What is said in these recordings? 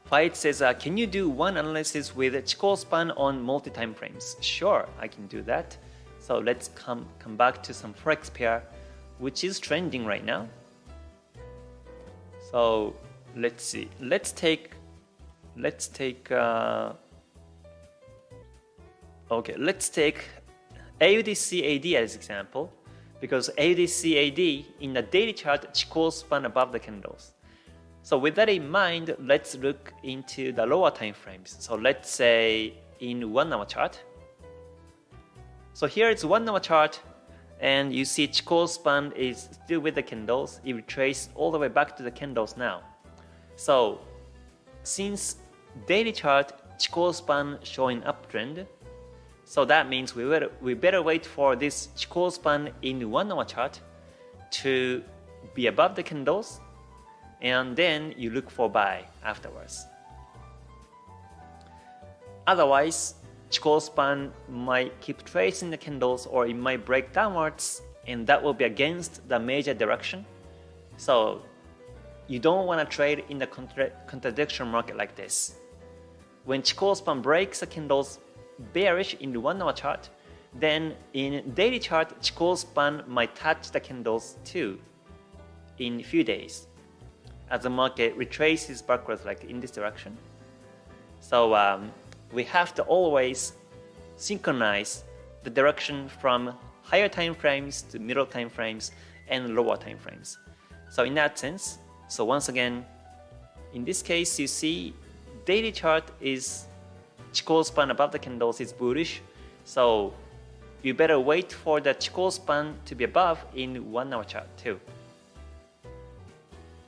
Fight says, can you do one analysis with Chiko span on multi-time frames? Sure, I can do that. So let's come back to some Forex pair, which is trending right now. So let's see. Let's take AUD-CAD as example, because AUD-CAD in the daily chart Chiko span above the candles. So with that in mind, let's look into the lower time frames. So let's say in 1 hour chart. So here it's 1 hour chart, and you see Chiko span is still with the candles. It retraced all the way back to the candles now. So since daily chart Chiko span showing uptrend, so that means we better wait for this Chiko span in 1 hour chart to be above the candles, and then you look for buy afterwards. Otherwise, Chiko span might keep tracing the candles, or it might break downwards, and that will be against the major direction. So you don't want to trade in the contradiction market like this. When Chiko span breaks the candles bearish in the 1 hour chart, then in daily chart Chiko span might touch the candles too in a few days as the market retraces backwards like in this direction. So we have to always synchronize the direction from higher time frames to middle time frames and lower time frames. So in that sense, so once again, in this case you see daily chart is Chiko span above the candles is bullish, so you better wait for the Chiko span to be above in 1 hour chart too.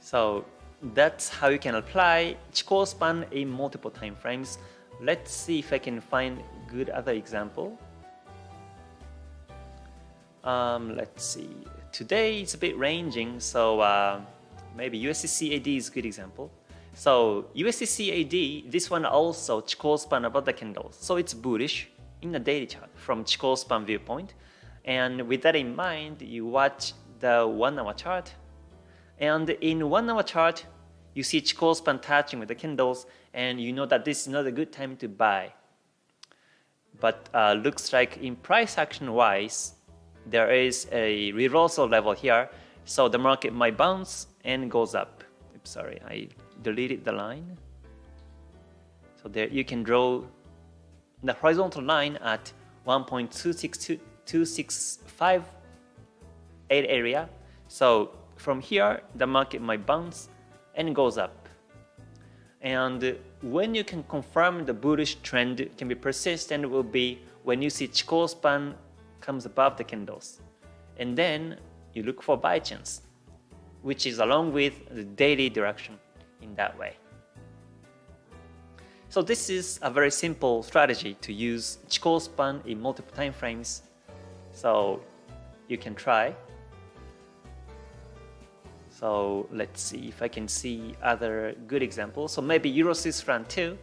So that's how you can apply Chiko span in multiple time frames. Let's see if I can find good other example. Let's see. Today it's a bit ranging, so maybe USD-CAD is a good example. So USD-CAD, this one also Chiko span above the candles, so it's bullish in the daily chart from Chiko span viewpoint. And with that in mind, you watch the 1 hour chart, and in 1 hour chart you see Chiko span touching with the candles, and you know that this is not a good time to buy. But looks like in price action wise, there is a reversal level here, so the market might bounce and goes up. Oops, sorry, I deleted the line. So there you can draw the horizontal line at 1.26265 area. So from here the market might bounce and goes up. And when you can confirm the bullish trend can be persistent will be when you see Chiko span comes above the candles, and then you look for buy chance, which is along with the daily direction in that way. So this is a very simple strategy to use Chiko span in multiple time frames. So you can try. So let's see if I can see other good examples. So maybe Euro-Swiss franc too.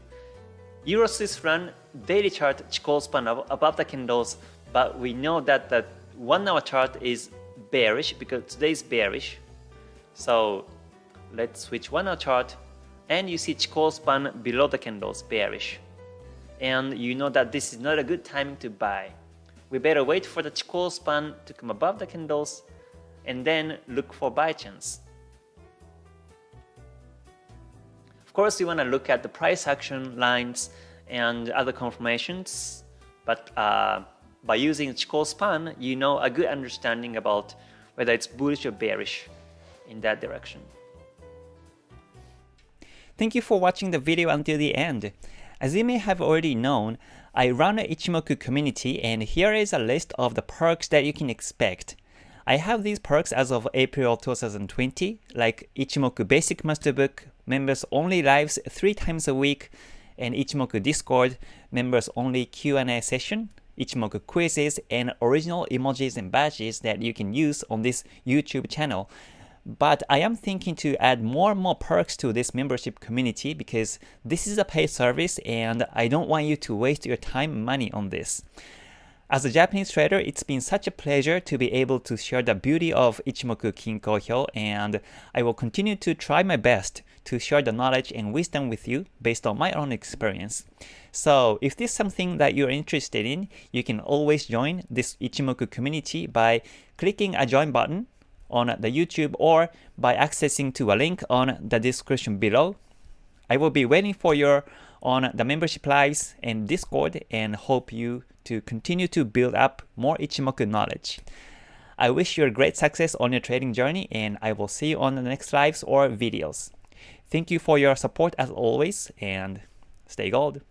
Euro-Swiss franc daily chart Chiko span above the candles, but we know that the 1 hour chart is bearish because today is bearish. So let's switch 1 hour chart, and you see Chiko span below the candles bearish, and you know that this is not a good time to buy. We better wait for the Chiko span to come above the candles and then look for buy chance. Of course, you want to look at the price action lines and other confirmations, but by using Chiko span, you know a good understanding about whether it's bullish or bearish in that direction. Thank you for watching the video until the end. As you may have already known, I run an Ichimoku community, and here is a list of the perks that you can expect. I have these perks as of April 2020, like Ichimoku Basic Master book, members only lives 3 times a week, and Ichimoku Discord, members only Q&A session, Ichimoku quizzes, and original emojis and badges that you can use on this YouTube channel. But I am thinking to add more and more perks to this membership community because this is a paid service and I don't want you to waste your time and money on this. As a Japanese trader, it's been such a pleasure to be able to share the beauty of Ichimoku Kinko Hyo, and I will continue to try my best to share the knowledge and wisdom with you based on my own experience. So if this is something that you're interested in, you can always join this Ichimoku community by clicking a join button on the YouTube or by accessing to a link on the description below. I will be waiting for you on the membership lives and Discord and hope you to continue to build up more Ichimoku knowledge. I wish you great success on your trading journey, and I will see you on the next lives or videos. Thank you for your support as always, and stay gold.